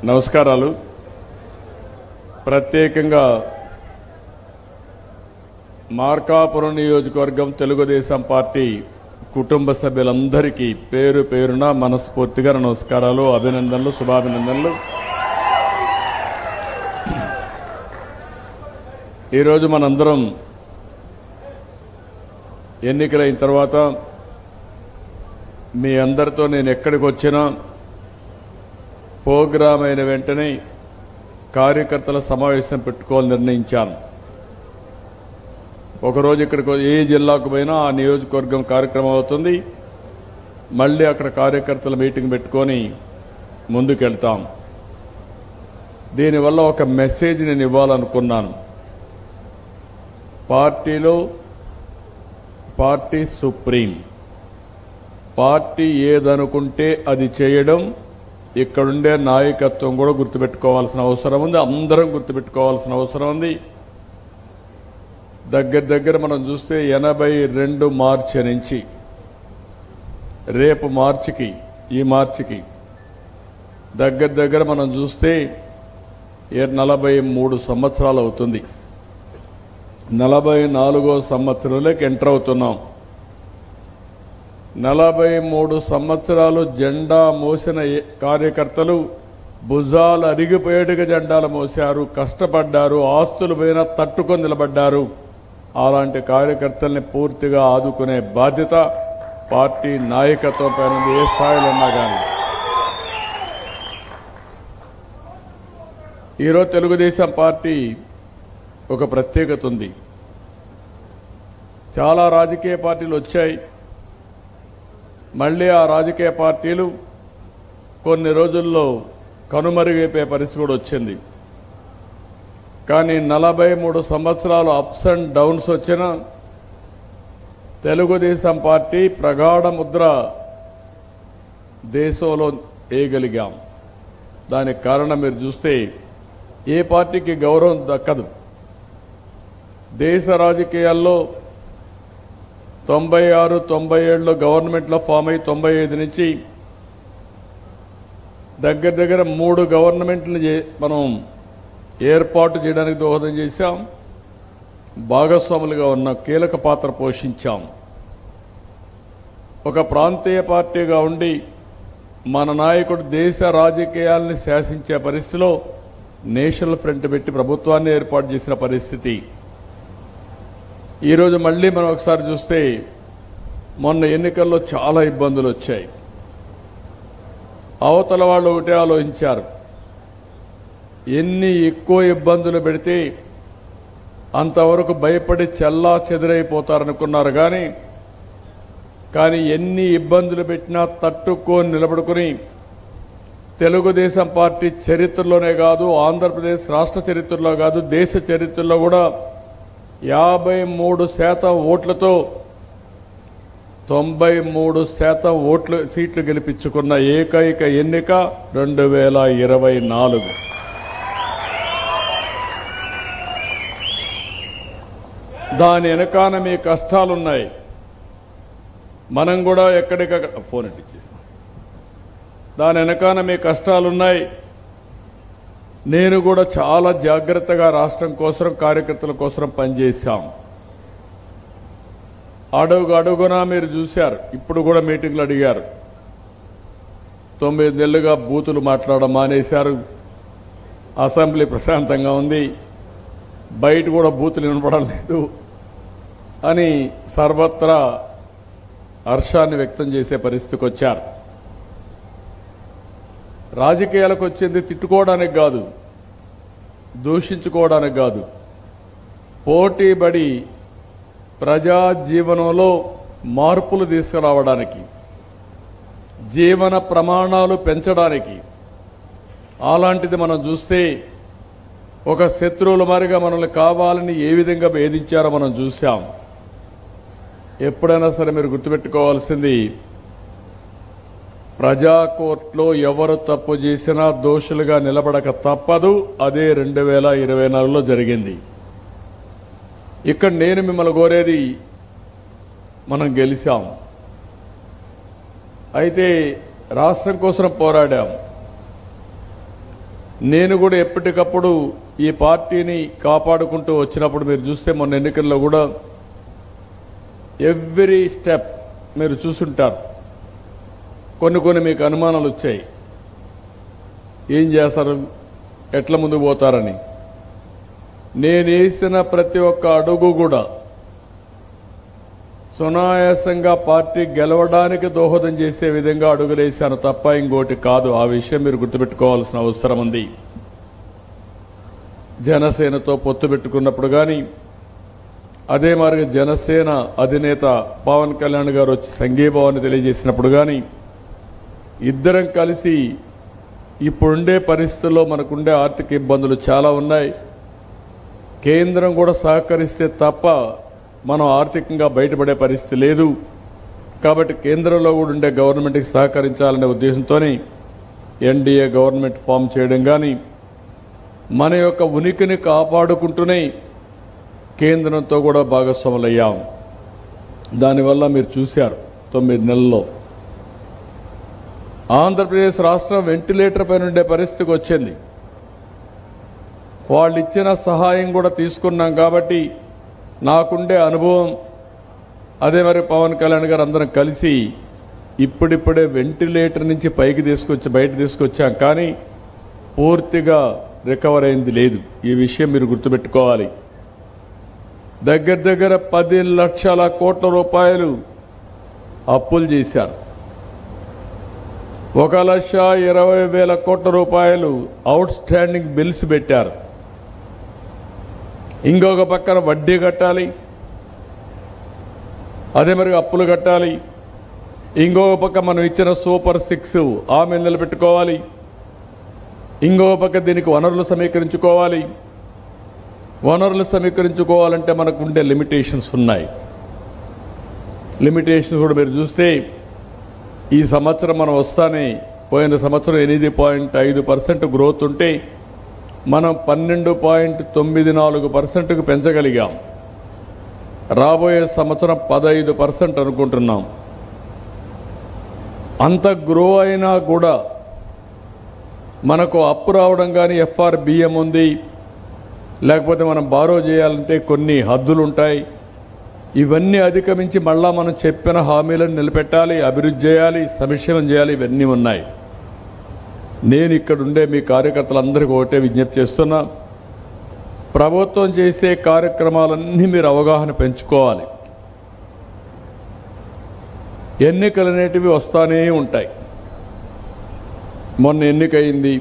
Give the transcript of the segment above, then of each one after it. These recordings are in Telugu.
నమస్కారాలు. ప్రత్యేకంగా మార్కాపురం నియోజకవర్గం తెలుగుదేశం పార్టీ కుటుంబ సభ్యులందరికీ పేరు పేరున మనస్ఫూర్తిగా నమస్కారాలు, అభినందనలు, శుభాభినందనలు. ఈరోజు మనందరం ఎన్నికలైన తర్వాత మీ అందరితో నేను ఎక్కడికి వచ్చినా ప్రోగ్రాం అయిన వెంటనే కార్యకర్తల సమావేశం పెట్టుకోవాలని నిర్ణయించాను. ఒకరోజు ఇక్కడికి ఏ జిల్లాకు పోయినా ఆ నియోజకవర్గం కార్యక్రమం అవుతుంది. మళ్ళీ అక్కడ కార్యకర్తల మీటింగ్ పెట్టుకొని ముందుకెళ్తాం. దీనివల్ల ఒక మెసేజ్ నేను ఇవ్వాలనుకున్నాను. పార్టీలో పార్టీ సుప్రీం, పార్టీ ఏదనుకుంటే అది చేయడం ఇక్కడుండే నాయకత్వం కూడా గుర్తుపెట్టుకోవాల్సిన అవసరం ఉంది. అందరం గుర్తుపెట్టుకోవాల్సిన అవసరం ఉంది. దగ్గర మనం చూస్తే 82 మార్చి నుంచి రేపు మార్చికి, ఈ మార్చికి దగ్గర మనం చూస్తే 43 సంవత్సరాలు అవుతుంది. 44వ సంవత్సరంలోకి ఎంటర్ అవుతున్నాం. 43 సంవత్సరాలు జెండా మోసిన కార్యకర్తలు భుజాలు అరిగిపోయేట్టుగా జెండాలు మోశారు, కష్టపడ్డారు, ఆస్తులు పైన తట్టుకొని నిలబడ్డారు. అలాంటి కార్యకర్తల్ని పూర్తిగా ఆదుకునే బాధ్యత పార్టీ నాయకత్వం పైన ఏ స్థాయిలో ఉన్నా కానీ. ఈరోజు తెలుగుదేశం పార్టీ ఒక ప్రత్యేకత ఉంది. చాలా రాజకీయ పార్టీలు వచ్చాయి. మళ్లీ ఆ రాజకీయ పార్టీలు కొన్ని రోజుల్లో కనుమరుగైపోయే పరిస్థితి కూడా వచ్చింది. కానీ 43 సంవత్సరాలు అప్స్ అండ్ డౌన్స్ వచ్చిన తెలుగుదేశం పార్టీ ప్రగాఢ ముద్ర దేశంలో వేయగలిగాం. దానికి కారణం మీరు చూస్తే ఏ పార్టీకి గౌరవం దక్కదు. దేశ రాజకీయాల్లో 96, 97లో గవర్నమెంట్లో ఫామ్ అయి 95 నుంచి దగ్గర 3 గవర్నమెంట్లు మనం ఏర్పాటు చేయడానికి దోహదం చేశాం. భాగస్వాములుగా ఉన్న కీలక పాత్ర పోషించాం. ఒక ప్రాంతీయ పార్టీగా ఉండి మన నాయకుడు దేశ రాజకీయాల్ని శాసించే పరిస్థితిలో నేషనల్ ఫ్రంట్ పెట్టి ప్రభుత్వాన్ని ఏర్పాటు చేసిన పరిస్థితి. ఈరోజు మళ్లీ మనం ఒకసారి చూస్తే మొన్న ఎన్నికల్లో చాలా ఇబ్బందులు వచ్చాయి. అవతల వాళ్ళు ఒకటే ఆలోచించారు, ఎన్ని ఎక్కువ ఇబ్బందులు పెడితే అంతవరకు భయపడి చెల్లా చెదిరైపోతారనుకున్నారు. కానీ ఎన్ని ఇబ్బందులు పెట్టినా తట్టుకొని నిలబడుకుని తెలుగుదేశం పార్టీ చరిత్రలోనే కాదు, ఆంధ్రప్రదేశ్ రాష్ట్ర చరిత్రలో కాదు, దేశ చరిత్రలో కూడా 53% ఓట్లతో 93% సీట్లు గెలిపించుకున్న ఏకైక ఎన్నిక 2024. దాని వెనకాన మీ కష్టాలున్నాయి. మనం కూడా ఎక్కడికక్కడ ఫోన్ ఇచ్చేసాం. దాని వెనకాన మీ కష్టాలున్నాయి. నేను కూడా చాలా జాగ్రత్తగా రాష్ట్రం కోసం, కార్యకర్తల కోసం పనిచేశాం. అడుగునా మీరు చూశారు. ఇప్పుడు కూడా మీటింగ్లు అడిగారు. 9 నెలలుగా బూతులు మాట్లాడడం మానేశారు. అసెంబ్లీ ప్రశాంతంగా ఉంది. బయట కూడా బూతులు వినపడం లేదు అని సర్వత్రా హర్షాన్ని వ్యక్తం చేసే పరిస్థితికి వచ్చారు. రాజకీయాలకు వచ్చింది తిట్టుకోవడానికి కాదు, దూషించుకోవడానికి కాదు, పోటీపడి ప్రజా జీవనంలో మార్పులు తీసుకురావడానికి, జీవన ప్రమాణాలు పెంచడానికి. అలాంటిది మనం చూస్తే ఒక శత్రువుల మారిగా మనల్ని కావాలని ఏ విధంగా వేధించారో మనం చూశాం. ఎప్పుడైనా సరే మీరు గుర్తుపెట్టుకోవాల్సింది, ప్రజా కోర్టులో ఎవరు తప్పు చేసినా దోషులుగా నిలబడక తప్పదు. అదే 2024లో జరిగింది. ఇక్కడ నేను మిమ్మల్ని కోరేది, మనం గెలిచాం. అయితే రాష్ట్రం కోసం పోరాడాం. నేను కూడా ఎప్పటికప్పుడు ఈ పార్టీని కాపాడుకుంటూ వచ్చినప్పుడు మీరు చూస్తే మొన్న ఎన్నికల్లో కూడా ఎవ్రీ స్టెప్ మీరు చూసుంటారు. కొన్ని మీకు అనుమానాలు వచ్చాయి, ఏం చేస్తారు, ఎట్లా ముందుకు పోతారని. నేను వేసిన ప్రతి ఒక్క అడుగు కూడా సునాయాసంగా పార్టీ గెలవడానికి దోహదం చేసే విధంగా అడుగులేశాను తప్ప ఇంకోటి కాదు. ఆ విషయం మీరు గుర్తుపెట్టుకోవాల్సిన అవసరం ఉంది. జనసేనతో పొత్తు పెట్టుకున్నప్పుడు కానీ, అదే మరి జనసేన అధినేత పవన్ కళ్యాణ్ గారు వచ్చి సంఘీభావాన్ని తెలియజేసినప్పుడు కానీ, ఇద్దరం కలిసి ఇప్పుడుండే పరిస్థితుల్లో మనకుండే ఆర్థిక ఇబ్బందులు చాలా ఉన్నాయి, కేంద్రం కూడా సహకరిస్తే తప్ప మనం ఆర్థికంగా బయటపడే పరిస్థితి లేదు, కాబట్టి కేంద్రంలో కూడా ఉండే గవర్నమెంట్కి సహకరించాలనే ఉద్దేశంతోనే ఎన్డీఏ గవర్నమెంట్ ఫామ్ చేయడం కానీ, మన యొక్క ఉనికిని కాపాడుకుంటూనే కేంద్రంతో కూడా భాగస్వాములయ్యాం. దానివల్ల మీరు చూశారు 9 నెలల్లో ఆంధ్రప్రదేశ్ రాష్ట్రం వెంటిలేటర్ పైన ఉండే పరిస్థితికి వచ్చింది. వాళ్ళు ఇచ్చిన సహాయం కూడా తీసుకున్నాం కాబట్టి నాకుండే అనుభవం, అదే మరి పవన్ కళ్యాణ్ గారు అందరం కలిసి ఇప్పుడిప్పుడే వెంటిలేటర్ నుంచి బయట తీసుకొచ్చాం, కానీ పూర్తిగా రికవర్ అయింది లేదు. ఈ విషయం మీరు గుర్తుపెట్టుకోవాలి. దగ్గర 10 లక్షల కోట్ల రూపాయలు అప్పులు చేశారు. 1,20,000 కోట్ల రూపాయలు అవుట్ స్టాండింగ్ బిల్స్ పెట్టారు. ఇంకొక పక్కన వడ్డీ కట్టాలి, అదే మరి అప్పులు కట్టాలి. ఇంకొక పక్క మనం ఇచ్చిన సూపర్ 6 హామీలు నిలబెట్టుకోవాలి. ఇంకొక పక్క దీనికి వనరులు సమీకరించుకోవాలి. వనరులు సమీకరించుకోవాలంటే మనకు ఉండే లిమిటేషన్స్ ఉన్నాయి. లిమిటేషన్స్ కూడా మీరు చూస్తే ఈ సంవత్సరం మనం వస్తానే, పోయిన సంవత్సరం 8.5% గ్రోత్ ఉంటే మనం 12.94%కు పెంచగలిగాం. రాబోయే సంవత్సరం 15% అనుకుంటున్నాం. అంత గ్రో అయినా కూడా మనకు అప్పు రావడం కానీ FRBM ఉంది, లేకపోతే మనం బారో చేయాలంటే కొన్ని హద్దులు ఉంటాయి. ఇవన్నీ అధిగమించి మళ్ళా మనం చెప్పిన హామీలను నిలబెట్టాలి, అభివృద్ధి చేయాలి, సంక్షేమం చేయాలి, ఇవన్నీ ఉన్నాయి. నేను ఇక్కడుండే మీ కార్యకర్తలందరికీ ఒకటే విజ్ఞప్తి చేస్తున్నా, ప్రభుత్వం చేసే కార్యక్రమాలన్నీ మీరు అవగాహన పెంచుకోవాలి. ఎన్నికలు అనేటివి వస్తానే ఉంటాయి. మొన్న ఎన్నికయింది,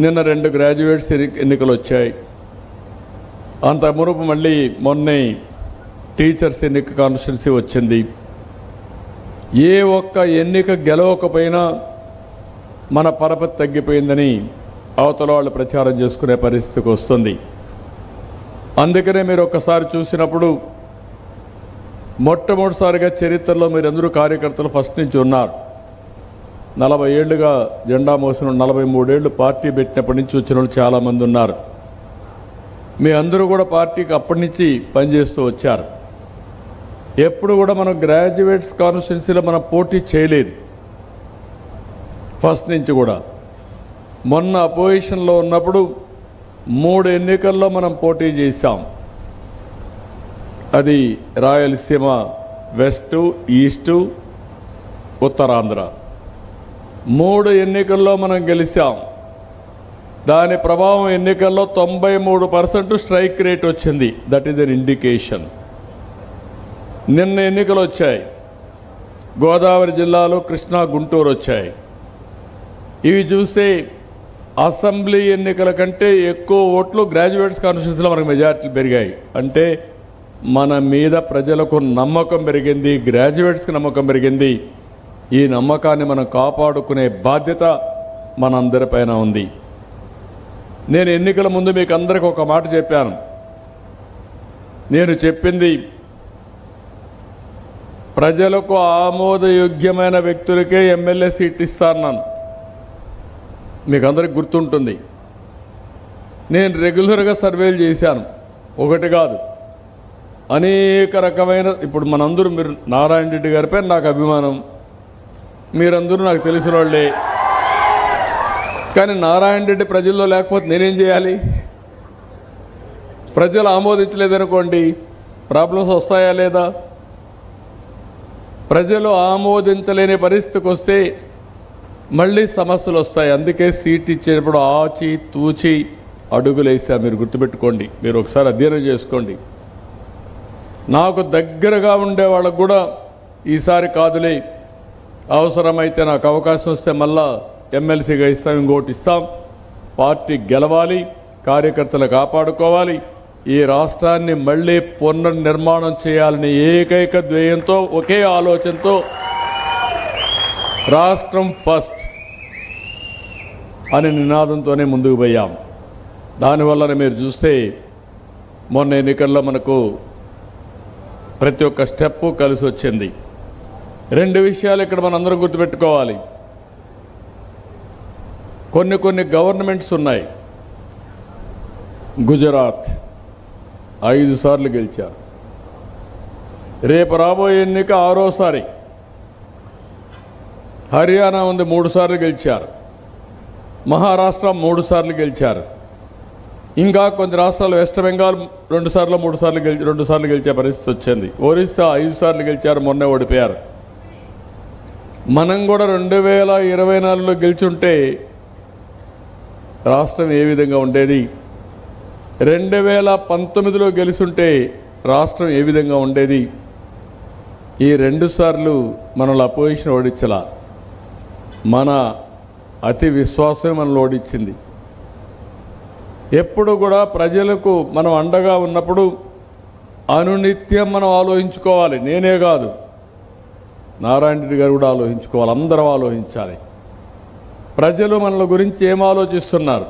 నిన్న 2 గ్రాడ్యుయేట్స్ ఎన్నికలు వచ్చాయి. అంత మునుపు మళ్ళీ మొన్నే టీచర్స్ ఎన్నిక కాన్స్టిట్యున్సీ వచ్చింది. ఏ ఒక్క ఎన్నిక గెలవకపోయినా మన పరపతి తగ్గిపోయిందని అవతల వాళ్ళు ప్రచారం చేసుకునే పరిస్థితికి వస్తుంది. అందుకనే మీరు ఒక్కసారి చూసినప్పుడు మొట్టమొదటిసారిగా చరిత్రలో మీరందరూ కార్యకర్తలు ఫస్ట్ నుంచి ఉన్నారు. 40 ఏళ్లుగా జెండా మోసిన 43 ఏళ్లు పార్టీ పెట్టినప్పటి నుంచి వచ్చిన వాళ్ళు చాలామంది ఉన్నారు. మీ అందరూ కూడా పార్టీకి అప్పటి నుంచి పనిచేస్తూ వచ్చారు. ఎప్పుడు కూడా మనం గ్రాడ్యుయేట్స్ కాన్స్టిట్యున్సీలో మనం పోటీ చేయలేదు ఫస్ట్ నుంచి కూడా. మొన్న అపోజిషన్లో ఉన్నప్పుడు 3 ఎన్నికల్లో మనం పోటీ చేశాం. అది రాయలసీమ వెస్ట్, ఈస్ట్, ఉత్తరాంధ్ర 3 ఎన్నికల్లో మనం గెలిచాం. దాని ప్రభావం ఎన్నికల్లో 93% స్ట్రైక్ రేట్ వచ్చింది. That is an indication. నిన్న ఎన్నికలు వచ్చాయి, గోదావరి జిల్లాలో కృష్ణా, గుంటూరు వచ్చాయి. ఇవి చూస్తే అసెంబ్లీ ఎన్నికల కంటే ఎక్కువ ఓట్లు గ్రాడ్యుయేట్స్ కాన్స్టిట్యున్సీలో మనకు మెజార్టీలు పెరిగాయి. అంటే మన మీద ప్రజలకు నమ్మకం పెరిగింది, గ్రాడ్యుయేట్స్కి నమ్మకం పెరిగింది. ఈ నమ్మకాన్ని మనం కాపాడుకునే బాధ్యత మనందరిపైన ఉంది. నేను ఎన్నికల ముందు మీకు అందరికీ ఒక మాట చెప్పాను. నేను చెప్పింది ప్రజలకు ఆమోదయోగ్యమైన వ్యక్తులకే ఎమ్మెల్యే సీట్ ఇస్తాను. మీకు అందరికి గుర్తుంటుంది. నేను రెగ్యులర్గా సర్వేలు చేశాను, ఒకటి కాదు, అనేక రకమైన. ఇప్పుడు మనందరూ, మీరు నారాయణ రెడ్డి గారిపై నాకు అభిమానం, మీరందరూ నాకు తెలిసిన వాళ్ళే. కానీ నారాయణ రెడ్డి ప్రజల్లో లేకపోతే నేనేం చేయాలి? ప్రజలు ఆమోదించలేదనుకోండి, ప్రాబ్లమ్స్ వస్తాయా లేదా? ప్రజలు ఆమోదించలేని పరిస్థితికి వస్తే మళ్ళీ సమస్యలు వస్తాయి. అందుకే సీట్ ఇచ్చేటప్పుడు ఆచి తూచి అడుగులేసా. మీరు గుర్తుపెట్టుకోండి, మీరు ఒకసారి అధ్యయనం చేసుకోండి. నాకు దగ్గరగా ఉండే వాళ్ళకు కూడా ఈసారి కాదులే, అవసరమైతే నాకు అవకాశం వస్తే మళ్ళా ఎమ్మెల్సీగా ఇస్తాం, ఇంకోటి ఇస్తాం, పార్టీ గెలవాలి, కార్యకర్తలు కాపాడుకోవాలి, ఈ రాష్ట్రాన్ని మళ్ళీ పునర్నిర్మాణం చేయాలని ఏకైక ధ్యేయంతో, ఒకే ఆలోచనతో రాష్ట్రం ఫస్ట్ అనే నినాదంతోనే ముందుకు పోయాం. దానివల్లనే మీరు చూస్తే మొన్న ఎన్నికల్లో మనకు ప్రతి ఒక్క స్టెప్పు కలిసి వచ్చింది. రెండు విషయాలు ఇక్కడ మనందరం గుర్తుపెట్టుకోవాలి. కొన్ని గవర్నమెంట్స్ ఉన్నాయి. గుజరాత్ 5 సార్లు గెలిచారు. రేపు రాబోయే ఎన్నిక 6వసారి. హర్యానా ఉంది, 3 సార్లు గెలిచారు. మహారాష్ట్ర 3 సార్లు గెలిచారు. ఇంకా కొన్ని రాష్ట్రాలు, వెస్ట్ బెంగాల్ 2 సార్లు 3 సార్లు గెలిచే పరిస్థితి వచ్చింది. ఒరిస్సా 5 సార్లు గెలిచారు, మొన్నే ఓడిపోయారు. మనం కూడా 2024లో గెలిచుంటే రాష్ట్రం ఏ విధంగా ఉండేది? 2019లో గెలుచుంటే రాష్ట్రం ఏ విధంగా ఉండేది? ఈ 2 సార్లు మనల్ని అపోజిషన్ ఓడించలా, మన అతి విశ్వాసమే మనల్ని ఓడించింది. ఎప్పుడు కూడా ప్రజలకు మనం అండగా ఉన్నప్పుడు అనునిత్యం మనం ఆలోచించుకోవాలి. నేనే కాదు, నారాయణ రెడ్డి గారు కూడా ఆలోచించుకోవాలి, అందరం ఆలోచించాలి. ప్రజలు మనల గురించి ఏం ఆలోచిస్తున్నారు?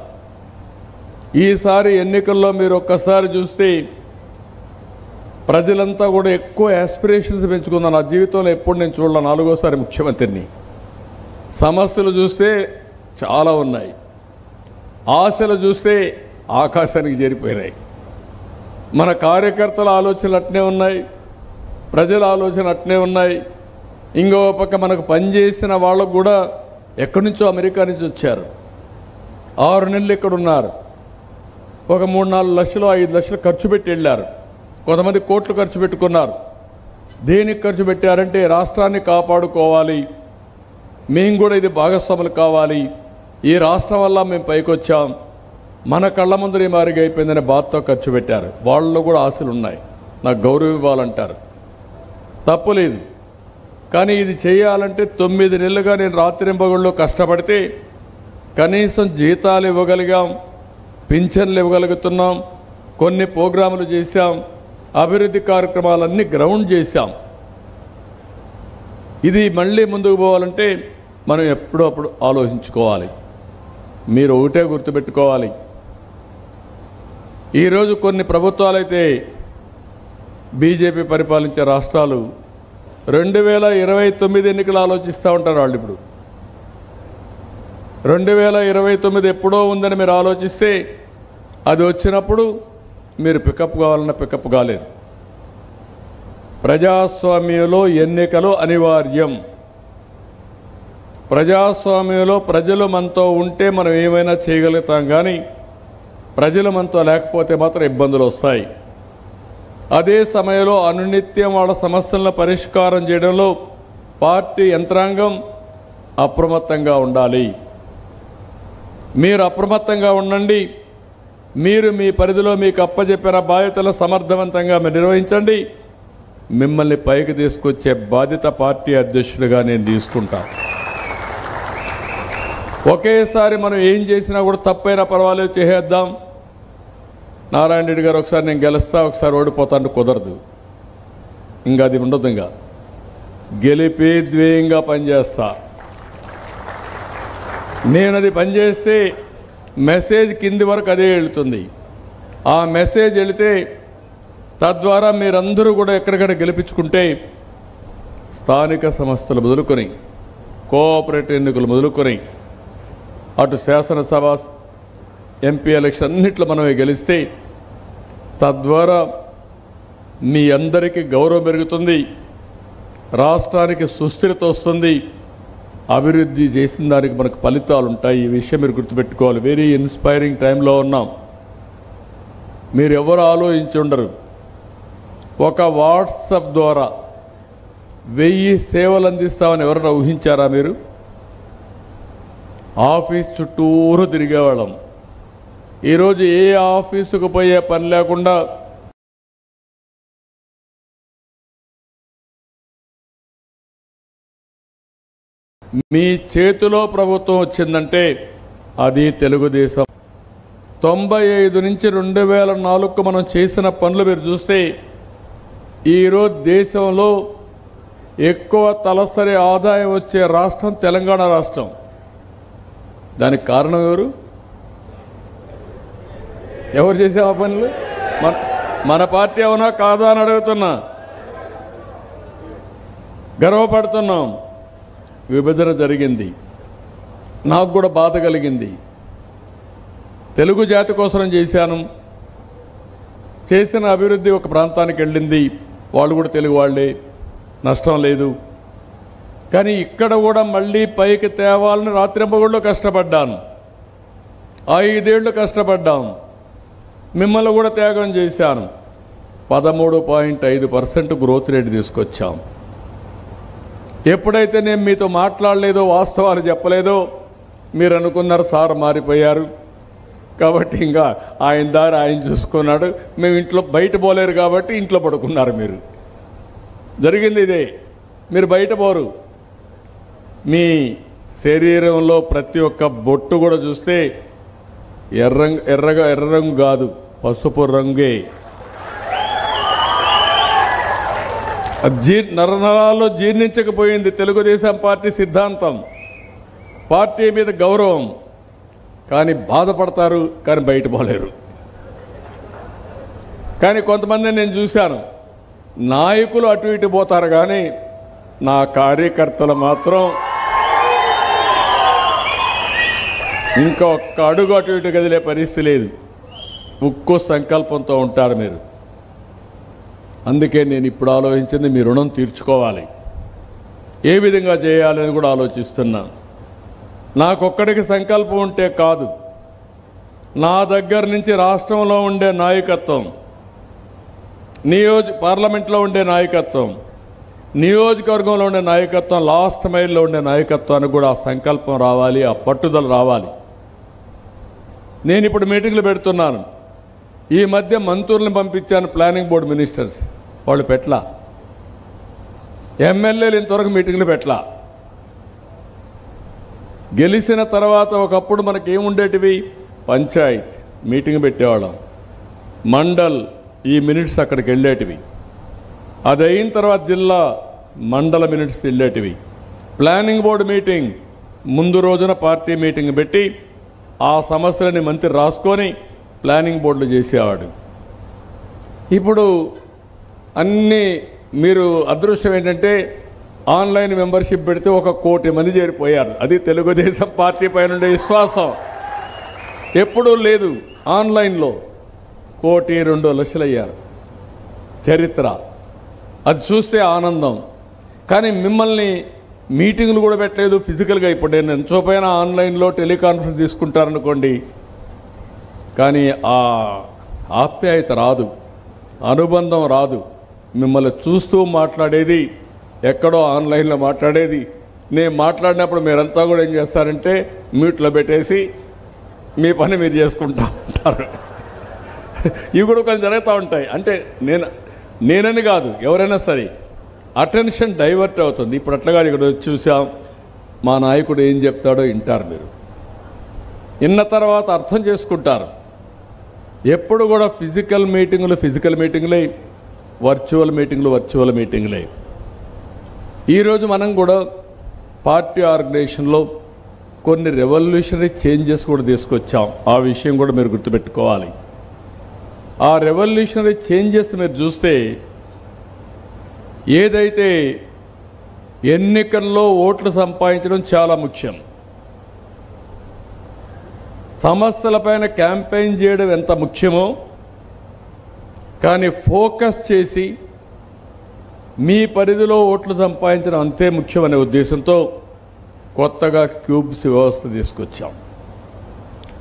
ఈసారి ఎన్నికల్లో మీరు ఒక్కసారి చూస్తే ప్రజలంతా కూడా ఎక్కువ యాస్పిరేషన్స్ పెంచుకున్నారు. నా జీవితంలో ఎప్పుడు నేను చూడాల, 4వసారి ముఖ్యమంత్రిని. సమస్యలు చూస్తే చాలా ఉన్నాయి, ఆశలు చూస్తే ఆకాశానికి చేరిపోయినాయి. మన కార్యకర్తల ఆలోచనలు అట్నే ఉన్నాయి, ప్రజల ఆలోచన అట్నే ఉన్నాయి. ఇంకో పక్క మనకు పనిచేసిన వాళ్ళకు కూడా ఎక్కడి నుంచో అమెరికా నుంచి వచ్చారు, 6 నెలలు ఇక్కడ ఉన్నారు. ఒక 3-4 లక్షలు 5 లక్షలు ఖర్చు పెట్టి వెళ్ళారు. కొంతమంది కోట్లు ఖర్చు పెట్టుకున్నారు. దేనికి ఖర్చు పెట్టారంటే రాష్ట్రాన్ని కాపాడుకోవాలి, మేము కూడా ఇది భాగస్వాములు కావాలి, ఈ రాష్ట్రం వల్ల మేము పైకి వచ్చాం, మన కళ్ళ ముందు మారిగా అయిపోయిందనే బాధతో ఖర్చు పెట్టారు. వాళ్ళలో కూడా ఆశలు ఉన్నాయి, నాకు గౌరవం ఇవ్వాలంటారు, తప్పులేదు. కానీ ఇది చేయాలంటే 9 నెలలుగా నేను రాత్రింబగళ్ళు కష్టపడితే కనీసం జీతాలు ఇవ్వగలిగాం, పింఛన్లు ఇవ్వగలుగుతున్నాం, కొన్ని ప్రోగ్రాములు చేశాం, అభివృద్ధి కార్యక్రమాలన్నీ గ్రౌండ్ చేశాం. ఇది మళ్ళీ ముందుకు పోవాలంటే మనం ఎప్పుడూ అప్పుడు ఆలోచించుకోవాలి. మీరు ఒకటే గుర్తుపెట్టుకోవాలి, ఈరోజు కొన్ని ప్రభుత్వాలైతే బీజేపీ పరిపాలించే రాష్ట్రాలు 2029 ఎన్నికలు ఆలోచిస్తూ ఉంటారు. వాళ్ళు ఇప్పుడు 2029 ఎప్పుడో ఉందని మీరు ఆలోచిస్తే అది వచ్చినప్పుడు మీరు పికప్ కావాలన్న పికప్ కాలేదు. ప్రజాస్వామ్యంలో ఎన్నికలు అనివార్యం. ప్రజాస్వామ్యంలో ప్రజలు మనతో ఉంటే మనం ఏమైనా చేయగలుగుతాం, కానీ ప్రజలు మనతో లేకపోతే మాత్రం ఇబ్బందులు వస్తాయి. అదే సమయంలో అనునిత్యం వాళ్ళ సమస్యలను పరిష్కారం చేయడంలో పార్టీ యంత్రాంగం అప్రమత్తంగా ఉండాలి. మీరు అప్రమత్తంగా ఉండండి. మీరు మీ పరిధిలో మీకు అప్పచెప్పిన బాధ్యతలు సమర్థవంతంగా మీరు నిర్వహించండి. మిమ్మల్ని పైకి తీసుకొచ్చే బాధ్యత పార్టీ అధ్యక్షుడిగా నేను తీసుకుంటాను. ఒకేసారి మనం ఏం చేసినా కూడా తప్పైనా పర్వాలేదు చేసేద్దాం. నారాయణ రెడ్డి గారు ఒకసారి నేను గెలుస్తా, ఒకసారి ఓడిపోతాను కుదరదు. ఇంకా అది ఉండదు. ఇంకా గెలిపి ద్వేయంగా పనిచేస్తా. నేను అది పనిచేస్తే మెసేజ్ కింది వరకు అదే వెళుతుంది. ఆ మెసేజ్ వెళితే తద్వారా మీరందరూ కూడా ఎక్కడికక్కడ గెలిపించుకుంటే స్థానిక సంస్థలు మొదలుకొని కోఆపరేటివ్ ఎన్నికలు మొదలుకొని అటు శాసనసభ ఎంపీ ఎలక్షన్ అన్నిట్లో మనమే గెలిస్తే తద్వారా మీ అందరికీ గౌరవం పెరుగుతుంది, రాష్ట్రానికి సుస్థిరత వస్తుంది, అభివృద్ధి చేసిన దానికి మనకు ఫలితాలు ఉంటాయి. ఈ విషయం మీరు గుర్తుపెట్టుకోవాలి. వెరీ ఇన్స్పైరింగ్ టైంలో ఉన్నాం. మీరు ఎవరు ఆలోచించి ఉండరు. ఒక వాట్సాప్ ద్వారా 1000 సేవలు అందిస్తామని ఎవరైనా ఊహించారా మీరు? ఆఫీస్ చుట్టూరు తిరిగేవాళ్ళం. ఈరోజు ఏ ఆఫీసుకు పోయే పని లేకుండా మీ చేతిలో ప్రభుత్వం వచ్చిందంటే అది తెలుగుదేశం. 95 నుంచి 2004కు మనం చేసిన పనులు మీరు చూస్తే ఈరోజు దేశంలో ఎక్కువ తలసరి ఆదాయం వచ్చే రాష్ట్రం తెలంగాణ రాష్ట్రం. దానికి కారణం ఎవరు చేసే ఆ పనులు? మన పార్టీ అవునా కాదా అని అడుగుతున్నా. గర్వపడుతున్నాం. విభజన జరిగింది, నాకు కూడా బాధ కలిగింది. తెలుగు జాతి కోసం చేశాను. చేసిన అభివృద్ధి ఒక ప్రాంతానికి వెళ్ళింది, వాళ్ళు కూడా తెలుగు వాళ్ళే, నష్టం లేదు. కానీ ఇక్కడ కూడా మళ్ళీ పైకి తేవాలని రాత్రింబగళ్ళు కష్టపడ్డాను. 5 ఏళ్ళు కష్టపడ్డాం. మిమ్మల్ని కూడా త్యాగం చేశాను. 13.5% గ్రోత్ రేట్ తీసుకొచ్చాం. ఎప్పుడైతే నేను మీతో మాట్లాడలేదో, వాస్తవాలు చెప్పలేదో, మీరు అనుకున్నారు సార్ మారిపోయారు కాబట్టి ఇంకా ఆయన దారి ఆయన చూసుకున్నాడు, మేము ఇంట్లో బయట పోలేరు కాబట్టి ఇంట్లో పడుకున్నారు. మీరు జరిగింది ఇదే. మీరు బయట పోరు. మీ శరీరంలో ప్రతి ఒక్క బొట్టు కూడా చూస్తే ఎర్ర రంగు కాదు, పసుపు రంగే. నరనరాల్లో జీర్ణించకపోయింది తెలుగుదేశం పార్టీ సిద్ధాంతం, పార్టీ మీద గౌరవం. కానీ బాధపడతారు, కానీ బయట పోలేరు. కానీ కొంతమంది నేను చూశాను, నాయకులు అటు ఇటు పోతారు కానీ నా కార్యకర్తలు మాత్రం ఇంకా ఒక్క అడుగు అటు ఇటు కదిలే పరిస్థితి లేదు. ఉక్కు సంకల్పంతో ఉంటారు మీరు. అందుకే నేను ఇప్పుడు ఆలోచించింది, మీ రుణం తీర్చుకోవాలి. ఏ విధంగా చేయాలని కూడా ఆలోచిస్తున్నాను. నాకొక్కడికి సంకల్పం ఉంటే కాదు, నా దగ్గర నుంచి రాష్ట్రంలో ఉండే నాయకత్వం, పార్లమెంట్లో ఉండే నాయకత్వం, నియోజకవర్గంలో ఉండే నాయకత్వం, లాస్ట్ మైల్లో ఉండే నాయకత్వానికి కూడా ఆ సంకల్పం రావాలి, ఆ పట్టుదల రావాలి. నేను ఇప్పుడు మీటింగ్లు పెడుతున్నాను. ఈ మధ్య మంత్రులను పంపించాను, ప్లానింగ్ బోర్డు మినిస్టర్స్, వాళ్ళు పెట్టలా. ఎమ్మెల్యేలు ఇంతవరకు మీటింగ్లు పెట్టలా. గెలిచిన తర్వాత ఒకప్పుడు మనకేముండేటివి? పంచాయత్ మీటింగ్ పెట్టేవాళ్ళం, మండల్ ఈ మినిట్స్ అక్కడికి వెళ్ళేటివి. అది అయిన తర్వాత జిల్లా మండల మినిట్స్ వెళ్ళేటివి. ప్లానింగ్ బోర్డు మీటింగ్ ముందు రోజున పార్టీ మీటింగ్ పెట్టి ఆ సమస్యలని మంత్రి రాసుకొని ప్లానింగ్ బోర్డులు చేసేవాడు. ఇప్పుడు అన్నీ మీరు అదృష్టం ఏంటంటే ఆన్లైన్ మెంబర్షిప్ పెడితే 1 కోటి మంది చేరిపోయారు. అది తెలుగుదేశం పార్టీ పైన ఉండే విశ్వాసం. ఎప్పుడూ లేదు. ఆన్లైన్లో 1,02,00,000 అయ్యారు. చరిత్ర. అది చూస్తే ఆనందం. కానీ మిమ్మల్ని మీటింగులు కూడా పెట్టలేదు ఫిజికల్గా. ఇప్పుడు నేను ఎంచోపైన ఆన్లైన్లో టెలికాన్ఫరెన్స్ తీసుకుంటారనుకోండి, కానీ ఆ ఆప్యాయత రాదు, అనుబంధం రాదు. మిమ్మల్ని చూస్తూ మాట్లాడేది ఎక్కడో ఆన్లైన్లో మాట్లాడేది. నేను మాట్లాడినప్పుడు మీరంతా కూడా ఏం చేస్తారంటే మ్యూట్లో పెట్టేసి మీ పని మీరు చేసుకుంటా ఉంటారు. ఇవి కూడా కొంచెం జరుగుతూ ఉంటాయి. అంటే నేనని కాదు, ఎవరైనా సరే అటెన్షన్ డైవర్ట్ అవుతుంది. ఇప్పుడు అట్లా కాదు, ఇక్కడ వచ్చి చూసాం, మా నాయకుడు ఏం చెప్తాడో వింటారు. మీరు విన్న తర్వాత అర్థం చేసుకుంటారు. ఎప్పుడు కూడా ఫిజికల్ మీటింగులే, వర్చువల్ మీటింగులే. ఈరోజు మనం కూడా పార్టీ ఆర్గనైజేషన్లో కొన్ని రెవల్యూషనరీ చేంజెస్ కూడా తీసుకొచ్చాం. ఆ విషయం కూడా మీరు గుర్తుపెట్టుకోవాలి. ఆ రెవల్యూషనరీ చేంజెస్ మీరు చూస్తే, ఏదైతే ఎన్నికల్లో ఓట్లు సంపాదించడం చాలా ముఖ్యం, సమస్యలపైన క్యాంపెయిన్ చేయడం ఎంత ముఖ్యమో, కానీ ఫోకస్ చేసి మీ పరిధిలో ఓట్లు సంపాదించడం అంతే ముఖ్యమనే ఉద్దేశంతో కొత్తగా క్యూబ్స్ వ్యవస్థ తీసుకొచ్చాం.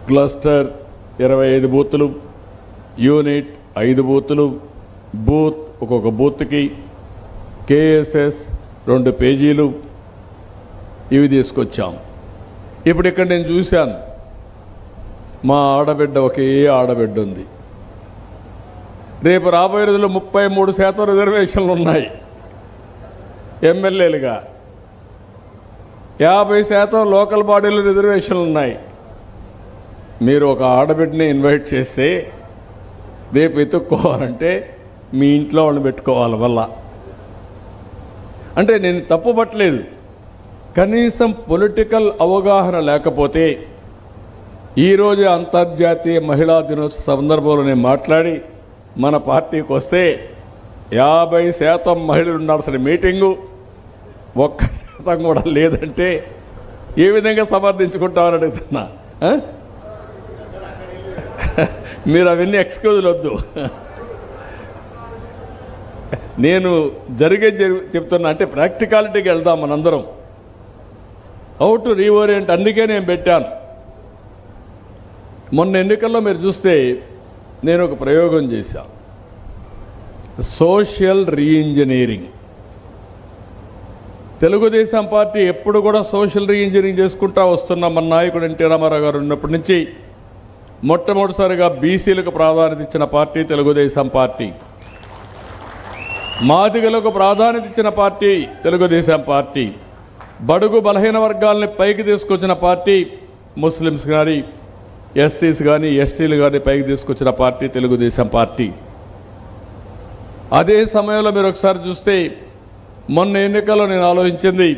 క్లస్టర్ 25 బూతులు, యూనిట్ 5 బూతులు, బూత్ ఒక్కొక్క బూత్కి కేఎస్ఎస్ 2 పేజీలు ఇవి తీసుకొచ్చాం. ఇప్పుడు ఇక్కడ నేను చూశాను, మా ఆడబిడ్డ ఒకే ఆడబిడ్డ ఉంది. రేపు రాబోయే రోజుల్లో 33% రిజర్వేషన్లు ఉన్నాయి ఎమ్మెల్యేలుగా, 50% లోకల్ బాడీలు రిజర్వేషన్లు ఉన్నాయి. మీరు ఒక ఆడబిడ్డని ఇన్వైట్ చేస్తే రేపు ఎత్తుక్కోవాలంటే మీ ఇంట్లో వాళ్ళని పెట్టుకోవాలి వల్ల. అంటే నేను తప్పు పట్టలేదు, కనీసం పొలిటికల్ అవగాహన లేకపోతే ఈరోజు అంతర్జాతీయ మహిళా దినోత్సవ సందర్భంలో నేను మాట్లాడి మన పార్టీకి వస్తే 50% మహిళలు ఉండాల్సిన మీటింగు 1% కూడా లేదంటే ఏ విధంగా సమర్థించుకుంటామని అడుగుతున్నా. మీరు అవన్నీ ఎక్స్క్యూజులు వద్దు, నేను చెప్తున్నా. అంటే ప్రాక్టికాలిటీకి వెళ్దాం మనందరం, హౌ టు రీఓరియంట్. అందుకే నేను పెట్టాను. మొన్న ఎన్నికల్లో మీరు చూస్తే నేను ఒక ప్రయోగం చేశాను, సోషల్ రీఇంజనీరింగ్. తెలుగుదేశం పార్టీ ఎప్పుడు కూడా సోషల్ రీఇంజనీరింగ్ చేసుకుంటా వస్తున్నాం. మన నాయకుడు ఎన్టీ రామారావు గారు ఉన్నప్పటి నుంచి మొట్టమొదటిసారిగా బీసీలకు ప్రాధాన్యత ఇచ్చిన పార్టీ తెలుగుదేశం పార్టీ, మాదిగలకు ప్రాధాన్యత ఇచ్చిన పార్టీ తెలుగుదేశం పార్టీ, బడుగు బలహీన వర్గాలని పైకి తీసుకొచ్చిన పార్టీ, ముస్లిమ్స్ కానీ ఎస్సీస్ కానీ ఎస్టీలు కానీ పైకి తీసుకొచ్చిన పార్టీ తెలుగుదేశం పార్టీ. అదే సమయంలో మీరు ఒకసారి చూస్తే మొన్న ఎన్నికల్లో నేను ఆలోచించింది,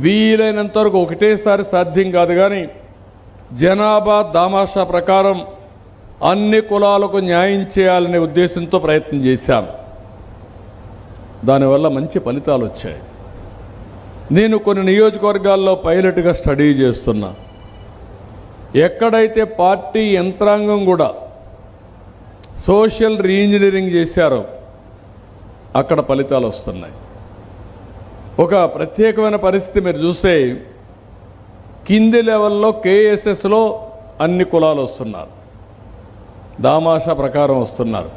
వీలైనంత వరకు ఒకటేసారి సాధ్యం కాదు కానీ జనాభా దామాషా ప్రకారం అన్ని కులాలకు న్యాయం చేయాలనే ఉద్దేశంతో ప్రయత్నం చేశాను. దానివల్ల మంచి ఫలితాలు వచ్చాయి. నేను కొన్ని నియోజకవర్గాల్లో పైలట్గా స్టడీ చేస్తున్నా. ఎక్కడైతే పార్టీ యంత్రాంగం కూడా సోషల్ రీఇంజనీరింగ్ చేశారో అక్కడ ఫలితాలు వస్తున్నాయి. ఒక ప్రత్యేకమైన పరిస్థితి మీరు చూస్తే కింది లెవెల్లో కేఎస్ఎస్లో అన్ని కులాలు వస్తున్నారు, దామాషా ప్రకారం వస్తున్నారు.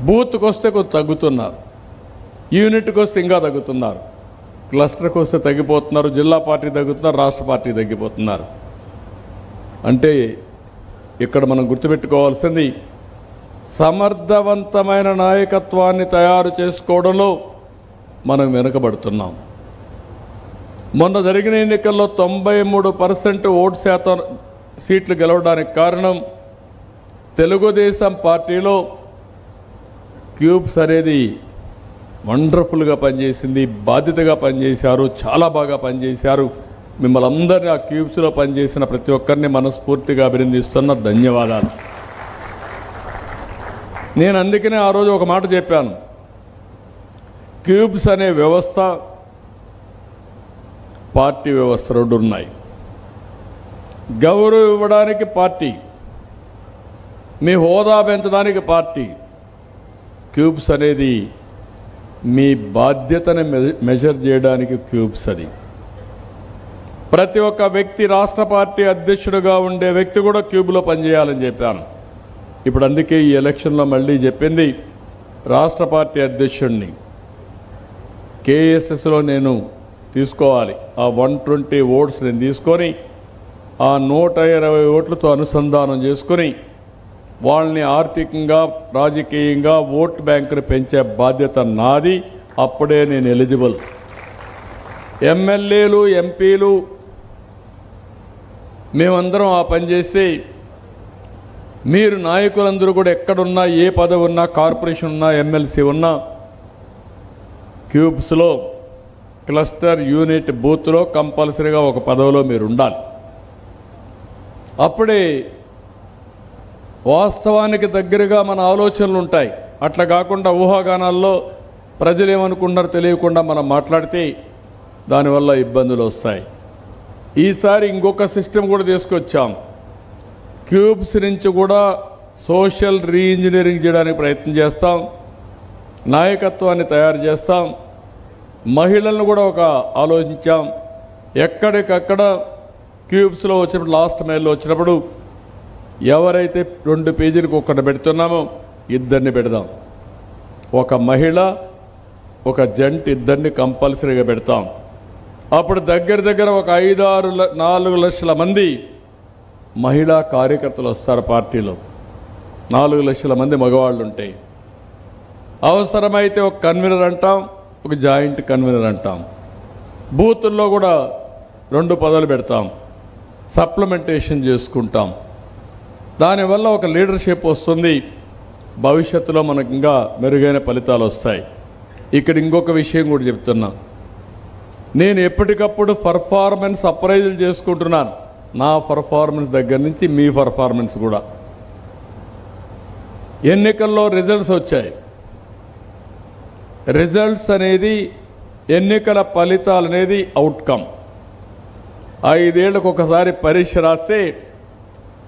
బూత్కి వస్తే కొంచెం తగ్గుతున్నారు, యూనిట్కి వస్తే ఇంకా తగ్గుతున్నారు, క్లస్టర్కి వస్తే తగ్గిపోతున్నారు, జిల్లా పార్టీ తగ్గుతున్నారు, రాష్ట్ర పార్టీ తగ్గిపోతున్నారు. అంటే ఇక్కడ మనం గుర్తుపెట్టుకోవాల్సింది, సమర్థవంతమైన నాయకత్వాన్ని తయారు చేసుకోవడంలో మనం వెనుకబడుతున్నాం. మొన్న జరిగిన ఎన్నికల్లో 93% ఓటు శాతం సీట్లు గెలవడానికి కారణం తెలుగుదేశం పార్టీలో క్యూబ్స్ అనేది వండర్ఫుల్గా పనిచేసింది, బాధ్యతగా పనిచేశారు, చాలా బాగా పనిచేశారు. మిమ్మల్ని అందరినీ ఆ క్యూబ్స్లో పనిచేసిన ప్రతి ఒక్కరిని మనస్ఫూర్తిగా అభినందిస్తున్న ధన్యవాదాలు. నేను అందుకనే ఆ రోజు ఒక మాట చెప్పాను, క్యూబ్స్ అనే వ్యవస్థ, పార్టీ వ్యవస్థ 2 ఉన్నాయి. గౌరవం ఇవ్వడానికి పార్టీ, మీ హోదా పెంచడానికి పార్టీ. క్యూబ్స్ అనేది మీ బాధ్యతను మెజర్ చేయడానికి క్యూబ్స్. అది ప్రతి ఒక్క వ్యక్తి, రాష్ట్ర పార్టీ అధ్యక్షుడిగా ఉండే వ్యక్తి కూడా క్యూబ్లో పనిచేయాలని చెప్పాను. ఇప్పుడు అందుకే ఈ ఎలక్షన్లో మళ్ళీ చెప్పింది, రాష్ట్ర పార్టీ అధ్యక్షుడిని కేఎస్ఎస్లో నేను తీసుకోవాలి. ఆ 120 ఓట్స్ నేను తీసుకొని ఆ 120 ఓట్లతో అనుసంధానం చేసుకొని వాళ్ళని ఆర్థికంగా, రాజకీయంగా ఓట్ బ్యాంకును పెంచే బాధ్యత నాది. అప్పుడే నేను ఎలిజిబుల్. ఎమ్మెల్యేలు, ఎంపీలు మేమందరం ఆ పని చేస్తే మీరు నాయకులందరూ కూడా ఎక్కడున్నా, ఏ పదవి ఉన్నా, కార్పొరేషన్ ఉన్నా, ఎమ్మెల్సీ ఉన్నా, క్యూబ్స్లో, క్లస్టర్, యూనిట్, బూత్లో కంపల్సరీగా ఒక పదవిలో మీరు ఉండాలి. అప్పుడే వాస్తవానికి దగ్గరగా మన ఆలోచనలు ఉంటాయి. అట్లా కాకుండా ఊహాగానాల్లో ప్రజలు ఏమనుకున్నారో తెలియకుండా మనం మాట్లాడితే దానివల్ల ఇబ్బందులు వస్తాయి. ఈసారి ఇంకొక సిస్టమ్ కూడా తీసుకొచ్చాం. క్యూబ్స్ నుంచి కూడా సోషల్ రీఇంజనీరింగ్ చేయడానికి ప్రయత్నం చేస్తాం, నాయకత్వాన్ని తయారు చేస్తాం. మహిళలను కూడా ఒక ఆలోచించాం. ఎక్కడికక్కడ క్యూబ్స్లో వచ్చినప్పుడు లాస్ట్ మైల్లో వచ్చినప్పుడు ఎవరైతే 2 పేజీలకు ఒకరిని పెడుతున్నామో ఇద్దరిని పెడదాం. ఒక మహిళ ఒక జంట ఇద్దరిని కంపల్సరీగా పెడతాం. అప్పుడు దగ్గర ఒక 4 లక్షల మంది మహిళా కార్యకర్తలు వస్తారు. పార్టీలో 4 లక్షల మంది మగవాళ్ళు ఉంటాయి. అవసరమైతే ఒక కన్వీనర్ అంటాం, ఒక జాయింట్ కన్వీనర్ అంటాం. బూతుల్లో కూడా 2 పదవులు పెడతాం. సప్లిమెంటేషన్ చేసుకుంటాం. దానివల్ల ఒక లీడర్షిప్ వస్తుంది. భవిష్యత్తులో మనకు ఇంకా మెరుగైన ఫలితాలు వస్తాయి. ఇక్కడ ఇంకొక విషయం కూడా చెప్తున్నా. నేను ఎప్పటికప్పుడు పర్ఫార్మెన్స్ అప్రైజల్ చేసుకుంటున్నాను. నా పర్ఫార్మెన్స్ దగ్గర నుంచి మీ పర్ఫార్మెన్స్ కూడా. ఎన్నికల్లో రిజల్ట్స్ వచ్చాయి. రిజల్ట్స్ అనేది ఎన్నికల ఫలితాలు అనేది అవుట్కమ్. 5 ఏళ్లకు ఒకసారి పరీక్ష రాస్తే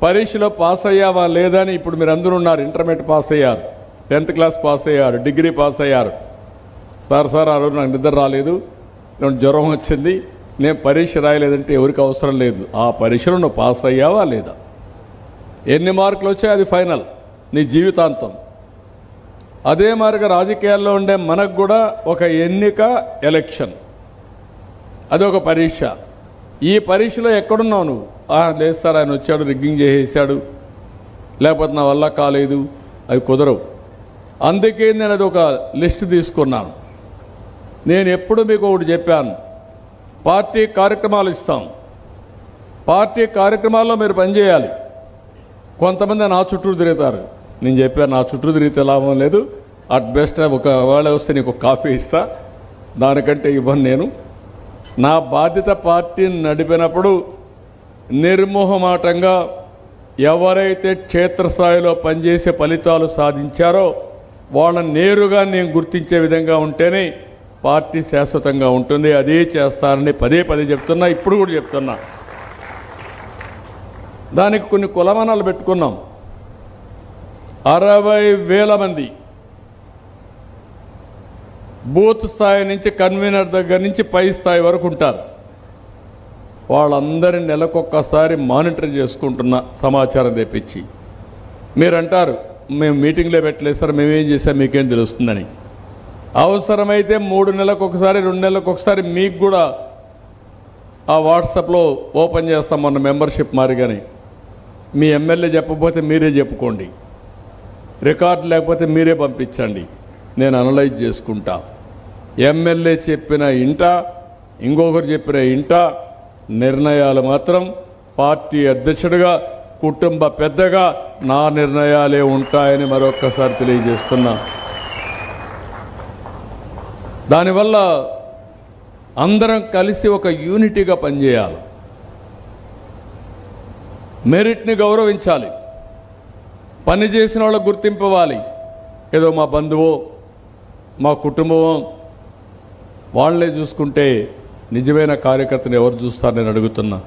పరీక్షలో పాస్ అయ్యావా లేదా అని ఇప్పుడు మీరు అందరూ ఉన్నారు. ఇంటర్మీడియట్ పాస్ అయ్యారు, 10th క్లాస్ పాస్ అయ్యారు, డిగ్రీ పాస్ అయ్యారు. సార్ ఆ రోజు నాకు నిద్ర రాలేదు, నాకు జ్వరం వచ్చింది, నేను పరీక్ష రాయలేదంటే ఎవరికి అవసరం లేదు. ఆ పరీక్షలో నువ్వు పాస్ అయ్యావా లేదా, ఎన్ని మార్కులు వచ్చాయి అది ఫైనల్, నీ జీవితాంతం. అదే మాదిరిగా రాజకీయాల్లో ఉండే మనకు కూడా ఒక ఎన్నిక, ఎలక్షన్, అది ఒక పరీక్ష. ఈ పరీక్షలో ఎక్కడున్నావు నువ్వు? లేదు సార్ ఆయన వచ్చాడు, రిగ్గింగ్ చేసేసాడు, లేకపోతే నా వల్ల కాలేదు, అవి కుదరవు. అందుకే నేను అది ఒక లిస్ట్ తీసుకున్నాను. నేను ఎప్పుడు మీకు ఒకటి చెప్పాను, పార్టీ కార్యక్రమాలు ఇస్తాం. పార్టీ కార్యక్రమాల్లో మీరు పనిచేయాలి. కొంతమంది నా చుట్టూ తిరుగుతారు. నేను చెప్పాను, నా చుట్టూ తిరిగితే లాభం లేదు, అట్ బెస్ట్ ఒకవేళ వస్తే నీకు కాఫీ ఇస్తా, దానికంటే ఇవ్వను. నేను నా బాధ్యత పార్టీని నడిపినప్పుడు నిర్మోహమాటంగా ఎవరైతే క్షేత్రస్థాయిలో పనిచేసే ఫలితాలు సాధించారో వాళ్ళని నేరుగా నేను గుర్తించే విధంగా ఉంటేనే పార్టీ శాశ్వతంగా ఉంటుంది. అదే చేస్తానని పదే చెప్తున్నా, ఇప్పుడు కూడా చెప్తున్నా. దానికి కొన్ని కొలమానాలు పెట్టుకున్నాం. 60,000 మంది బూత్ స్థాయి నుంచి కన్వీనర్ దగ్గర నుంచి పై స్థాయి వరకు ఉంటారు. వాళ్ళందరినీ నెలకొక్కసారి మానిటర్ చేసుకుంటున్న సమాచారం తెప్పించి. మీరంటారు మేము మీటింగ్లో పెట్టలేదు సార్, మేమేం చేసాం మీకేం తెలుస్తుందని. అవసరమైతే 3 నెలలకు ఒకసారి, 2 నెలలకు ఒకసారి మీకు కూడా ఆ వాట్సాప్లో ఓపెన్ చేస్తాం మన మెంబర్షిప్ మారిగాని. మీ ఎమ్మెల్యే చెప్పకపోతే మీరే చెప్పుకోండి, రికార్డు లేకపోతే మీరే పంపించండి, నేను అనలైజ్ చేసుకుంటా. ఎమ్మెల్యే చెప్పిన ఇంట, ఇంకొకరు చెప్పిన ఇంట నిర్ణయాలు మాత్రం పార్టీ అధ్యక్షుడిగా, కుటుంబ పెద్దగా నా నిర్ణయాలే ఉంటాయని మరొక్కసారి తెలియజేస్తున్నా. దానివల్ల అందరం కలిసి ఒక యూనిటీగా పనిచేయాలి. మెరిట్ని గౌరవించాలి. పని చేసిన వాళ్ళకు గుర్తింపు ఇవ్వాలి. ఏదో మా బంధువో మా కుటుంబమో వాళ్ళే చూసుకుంటే నిజమైన కార్యకర్తను ఎవరు చూస్తారు నేను అడుగుతున్నా.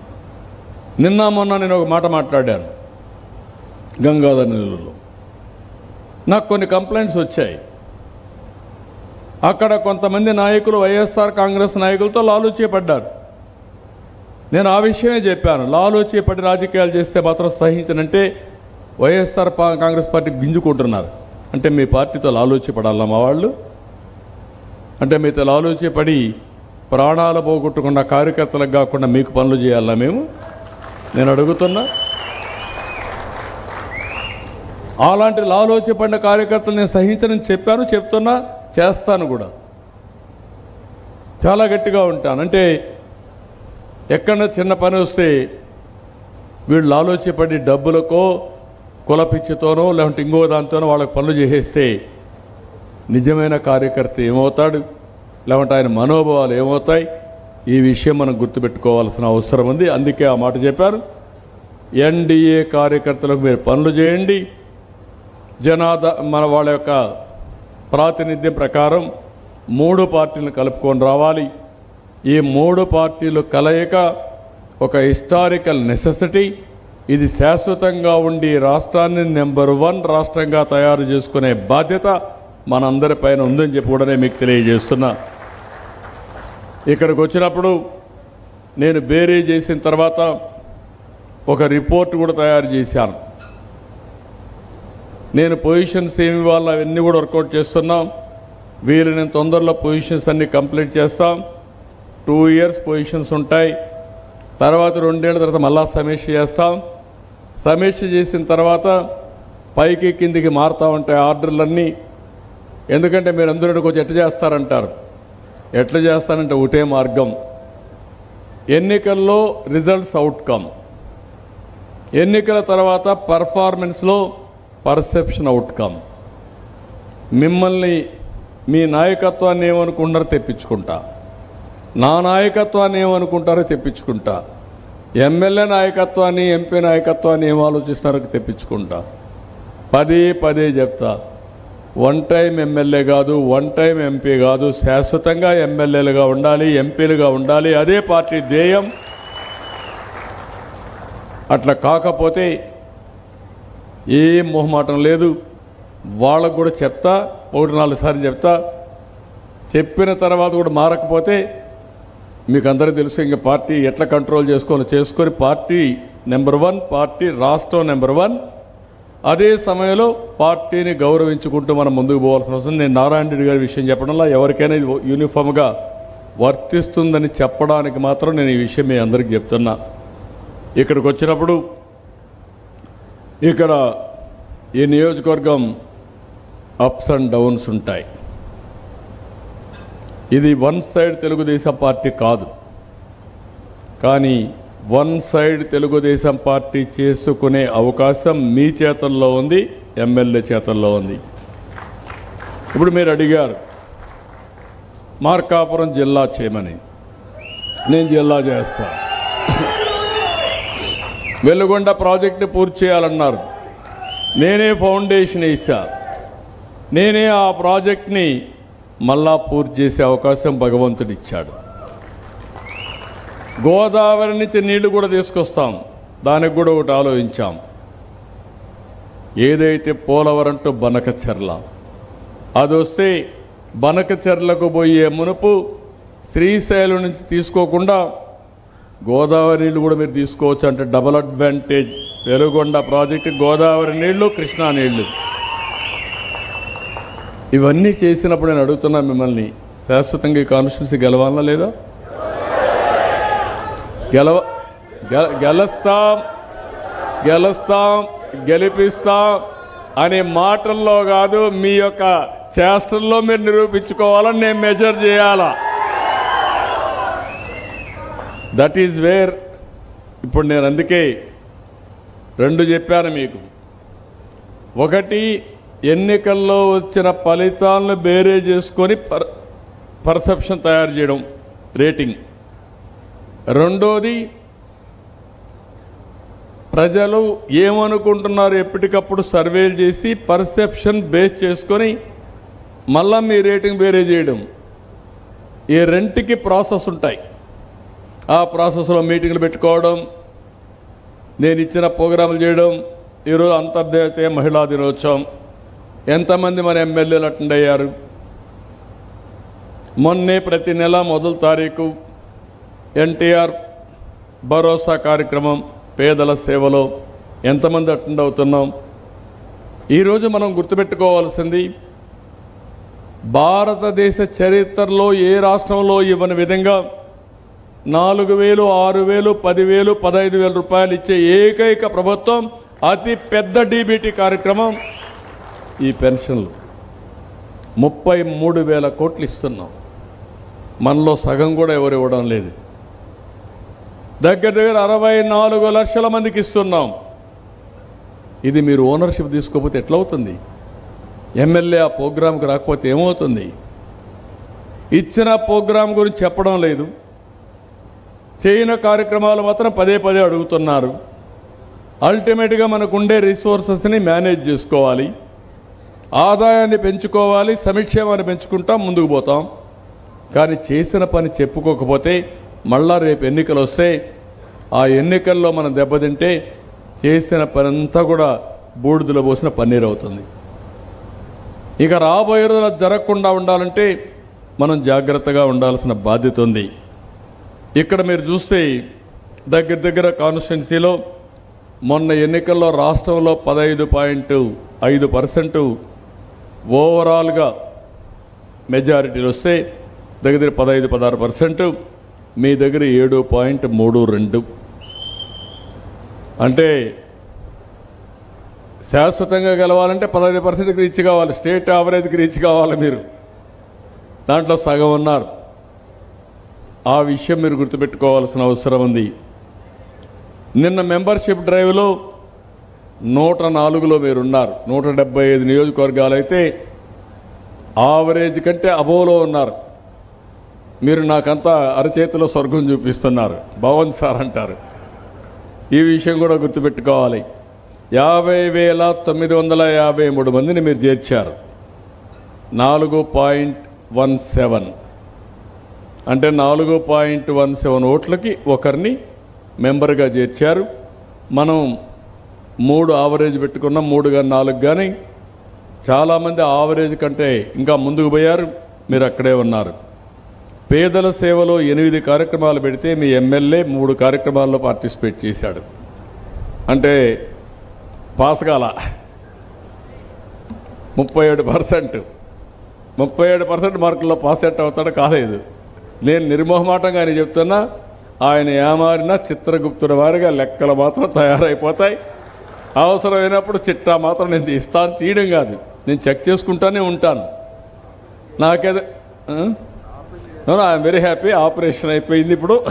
నిన్న మొన్న నేను ఒక మాట మాట్లాడాను గంగాధర్ నెల్లూరులో. నాకు కొన్ని కంప్లైంట్స్ వచ్చాయి. అక్కడ కొంతమంది నాయకులు వైఎస్ఆర్ కాంగ్రెస్ నాయకులతో లాలూచీపడ్డారు. నేను ఆ విషయమే చెప్పాను. లాలూచీపడి రాజకీయాలు చేస్తే మాత్రం సహించనంటే వైఎస్ఆర్ కాంగ్రెస్ పార్టీ గింజుకుంటున్నారు. అంటే మీ పార్టీతో లాలూచీపడాలా మా వాళ్ళు? అంటే మీతో లాలూచీపడి ప్రాణాలు పోగొట్టుకున్న కార్యకర్తలకు కాకుండా మీకు పనులు చేయాలా మేము? నేను అడుగుతున్నా. అలాంటి లాలూచీపడిన కార్యకర్తలు నేను సహించనని చెప్పాను, చెప్తున్నా, చేస్తాను కూడా. చాలా గట్టిగా ఉంటాను. అంటే ఎక్కడన్నా చిన్న పని వస్తే వీళ్ళు ఆలోచపడి డబ్బులకో కులపిచ్చితోనో లేకుంటే ఇంకో దాంతోనో వాళ్ళకి పనులు చేసేస్తే నిజమైన కార్యకర్త ఏమవుతాడు, లేకుంటే ఆయన మనోభావాలు ఏమవుతాయి? ఈ విషయం మనం గుర్తుపెట్టుకోవాల్సిన అవసరం ఉంది. అందుకే ఆ మాట చెప్పారు. ఎన్డీఏ కార్యకర్తలకు మీరు పనులు చేయండి. మన వాళ్ళ యొక్క ప్రాతినిధ్యం ప్రకారం 3 పార్టీలను కలుపుకొని రావాలి. ఈ 3 పార్టీలు కలయిక ఒక హిస్టారికల్ నెసెసిటీ. ఇది శాశ్వతంగా ఉండి రాష్ట్రాన్ని నెంబర్ 1 రాష్ట్రంగా తయారు చేసుకునే బాధ్యత మనందరిపైన ఉందని చెప్పి కూడా మీకు తెలియజేస్తున్నా. ఇక్కడికి వచ్చినప్పుడు నేను బేరీ చేసిన తర్వాత ఒక రిపోర్ట్ కూడా తయారు చేశాను. నేను పొజిషన్స్ ఏమి ఇవ్వాలో అవన్నీ కూడా వర్కౌట్ చేస్తున్నాం. వీలైనంత తొందరలో పొజిషన్స్ అన్నీ కంప్లీట్ చేస్తాం. 2 years పొజిషన్స్ ఉంటాయి. తర్వాత 2 ఏళ్ల తర్వాత మళ్ళా సమీక్ష చేస్తాం. సమీక్ష చేసిన తర్వాత పైకి కిందికి మారుతూ ఉంటాయి ఆర్డర్లన్నీ. ఎందుకంటే మీరు అందరూ కొంచెం ఎట్లా చేస్తారంటారు. ఎట్లా చేస్తారంటే ఒకటే మార్గం, ఎన్నికల్లో రిజల్ట్స్ అవుట్కమ్, ఎన్నికల తర్వాత పర్ఫార్మెన్స్లో పర్సెప్షన్ అవుట్కమ్. మిమ్మల్ని మీ నాయకత్వాన్ని ఏమనుకుంటారో తెప్పించుకుంటా, నా నాయకత్వాన్ని ఏమనుకుంటారో తెప్పించుకుంటా, ఎమ్మెల్యే నాయకత్వాన్ని ఎంపీ నాయకత్వాన్ని ఏం ఆలోచిస్తారో తెప్పించుకుంటా. పదే చెప్తా, 1 time ఎమ్మెల్యే కాదు, 1 time ఎంపీ కాదు, శాశ్వతంగా ఎమ్మెల్యేలుగా ఉండాలి, ఎంపీలుగా ఉండాలి. అదే పార్టీ ధ్యేయం. అట్లా కాకపోతే ఏం మొహమాటం లేదు. వాళ్ళకు కూడా చెప్తా, 3-4 సార్లు చెప్తా. చెప్పిన తర్వాత కూడా మారకపోతే మీకు అందరికీ తెలుసు, ఇంకా పార్టీ ఎట్లా కంట్రోల్ చేసుకొని పార్టీ నెంబర్ 1, పార్టీ రాష్ట్రం నెంబర్ 1. అదే సమయంలో పార్టీని గౌరవించుకుంటూ మనం ముందుకు పోవాల్సిన అవసరం. నేను నారాయణ రెడ్డి గారి విషయం చెప్పడంలో ఎవరికైనా ఇది యూనిఫామ్గా వర్తిస్తుందని చెప్పడానికి మాత్రం నేను ఈ విషయం మీ అందరికీ చెప్తున్నా. ఇక్కడికి వచ్చినప్పుడు ఇక్కడ ఈ నియోజకవర్గం అప్స్ అండ్ డౌన్స్ ఉంటాయి. ఇది 1 side తెలుగుదేశం పార్టీ కాదు, కానీ 1 side తెలుగుదేశం పార్టీ చేసుకునే అవకాశం మీ చేతుల్లో ఉంది, ఎమ్మెల్యే చేతుల్లో ఉంది. ఇప్పుడు మీరు అడిగారు మార్కాపురం జిల్లా చేయమని. నేను జిల్లా చేస్తా. వెలుగొండ ప్రాజెక్టు పూర్తి చేయాలన్నారు. నేనే ఫౌండేషన్ వేసా. నేనే ఆ ప్రాజెక్ట్ని మళ్ళా పూర్తి చేసే అవకాశం భగవంతుడు ఇచ్చాడు. గోదావరి నుంచి నీళ్లు కూడా తీసుకొస్తాం, దానికి కూడా ఒకటి ఆలోచించాం. ఏదైతే పోలవరం టు బనకచెర్ల అది వస్తే బనకచెర్లకు పోయే మునుపు శ్రీశైలం నుంచి తీసుకోకుండా గోదావరి నీళ్లు కూడా మీరు తీసుకోవచ్చు. అంటే double advantage. Veligonda project Godavari నీళ్లు, కృష్ణా నీళ్లు. ఇవన్నీ చేసినప్పుడు నేను అడుగుతున్నా మిమ్మల్ని, శాశ్వతంగా ఈ కాన్స్టిట్యున్సీ గెలవాలా లేదా? గెలుస్తాం గెలిపిస్తాం అనే మాటల్లో కాదు, మీ యొక్క చేష్టల్లో మీరు నిరూపించుకోవాలని నేను మెజర్ చేయాలా. That is where. ఇప్పుడు నేను అందుకే 2 చెప్పాను మీకు. ఒకటి, ఎన్నికల్లో వచ్చిన ఫలితాలను బేరే చేసుకొని పర్సెప్షన్ తయారు చేయడం, రేటింగ్. రెండోది, ప్రజలు ఏమనుకుంటున్నారు ఎప్పటికప్పుడు సర్వేలు చేసి పర్సెప్షన్ బేస్ చేసుకొని మళ్ళా మీ రేటింగ్ బేరే చేయడం. ఈ రెంటికి ప్రాసెస్ ఉంటాయి. ఆ ప్రాసెస్లో మీటింగ్లు పెట్టుకోవడం, నేను ఇచ్చిన ప్రోగ్రాములు చేయడం. ఈరోజు అంతర్జాతీయ మహిళా దినోత్సవం, ఎంతమంది మన ఎమ్మెల్యేలు అటెండ్ అయ్యారు? మొన్నే ప్రతి నెల మొదటి తారీఖు ఎన్టీఆర్ భరోసా కార్యక్రమం, పేదల సేవలో ఎంతమంది అటెండ్ అవుతున్నాం? ఈరోజు మనం గుర్తుపెట్టుకోవాల్సింది, భారతదేశ చరిత్రలో ఏ రాష్ట్రంలో ఇవ్వని విధంగా 4,000, 6,000, 10,000, 15,000 రూపాయలు ఇచ్చే ఏకైక ప్రభుత్వం, అతి పెద్ద డీబీటీ కార్యక్రమం ఈ పెన్షన్లు. 33,000 కోట్లు ఇస్తున్నాం. మనలో సగం కూడా ఎవరు ఇవ్వడం లేదు. దగ్గర 64 లక్షల మందికి ఇస్తున్నాం. ఇది మీరు ఓనర్షిప్ తీసుకోకపోతే ఎట్లవుతుంది? ఎమ్మెల్యే ఆ ప్రోగ్రాంకి రాకపోతే ఏమవుతుంది? ఇచ్చిన ప్రోగ్రాం గురించి చెప్పడం లేదు, చేయని కార్యక్రమాలు మాత్రం పదే అడుగుతున్నారు. అల్టిమేట్గా మనకుండే రిసోర్సెస్ని మేనేజ్ చేసుకోవాలి, ఆదాయాన్ని పెంచుకోవాలి, సంక్షేమాన్ని పెంచుకుంటాం, ముందుకు పోతాం. కానీ చేసిన పని చెప్పుకోకపోతే మళ్ళా రేపు ఎన్నికలు వస్తే ఆ ఎన్నికల్లో మనం దెబ్బతింటే చేసిన పని అంతా కూడా బూడిదలో పోసిన పన్నీరు అవుతుంది. ఇక రాబోయే రోజులు జరగకుండా ఉండాలంటే మనం జాగ్రత్తగా ఉండాల్సిన బాధ్యత ఉంది. ఇక్కడ మీరు చూస్తే దగ్గర దగ్గర కాన్స్టిట్యున్సీలో మొన్న ఎన్నికల్లో రాష్ట్రంలో 15.5% ఓవరాల్గా మెజారిటీలు వస్తే దగ్గర 15-16%, మీ దగ్గర 7.32. అంటే శాశ్వతంగా గెలవాలంటే 15%కి రీచ్ కావాలి, స్టేట్ యావరేజ్కి రీచ్ కావాలి. మీరు దాంట్లో సగం ఉన్నారు. ఆ విషయం మీరు గుర్తుపెట్టుకోవాల్సిన అవసరం ఉంది. నిన్న మెంబర్షిప్ డ్రైవ్లో 104లో మీరున్నారు. 175 నియోజకవర్గాలు అయితే ఆవరేజ్ కంటే అబోవ్లో ఉన్నారు. మీరు నాకంతా అరచేతిలో స్వర్గం చూపిస్తున్నారు, బాగుంది సార్ అంటారు. ఈ విషయం కూడా గుర్తుపెట్టుకోవాలి. 50,953 మందిని మీరు చేర్చారు. 4.17 అంటే 4.17 ఓట్లకి ఒకరిని మెంబర్గా చేర్చారు. మనం 3 ఆవరేజ్ పెట్టుకున్నాం, 3 కానీ 4 కానీ. చాలామంది ఆవరేజ్ కంటే ఇంకా ముందుకు పోయారు, మీరు అక్కడే ఉన్నారు. పేదల సేవలో 8 కార్యక్రమాలు పెడితే మీ ఎమ్మెల్యే 3 కార్యక్రమాల్లో పార్టిసిపేట్ చేశాడు. అంటే పాస్ కాల 37% మార్కుల్లో పాస్ ఎట్ అవుతాడో కాలేదు. నేను నిర్మోహమాటంగా అని చెప్తున్నా, ఆయన ఏమారినా చిత్రగుప్తుడి వారిగా లెక్కలు మాత్రం తయారైపోతాయి. అవసరమైనప్పుడు చిట్టా మాత్రం నేను ఇస్తాను, తీయడం కాదు, నేను చెక్ చేసుకుంటానే ఉంటాను. నాకేదో ఐఎమ్ వెరీ హ్యాపీ, ఆపరేషన్ అయిపోయింది ఇప్పుడు.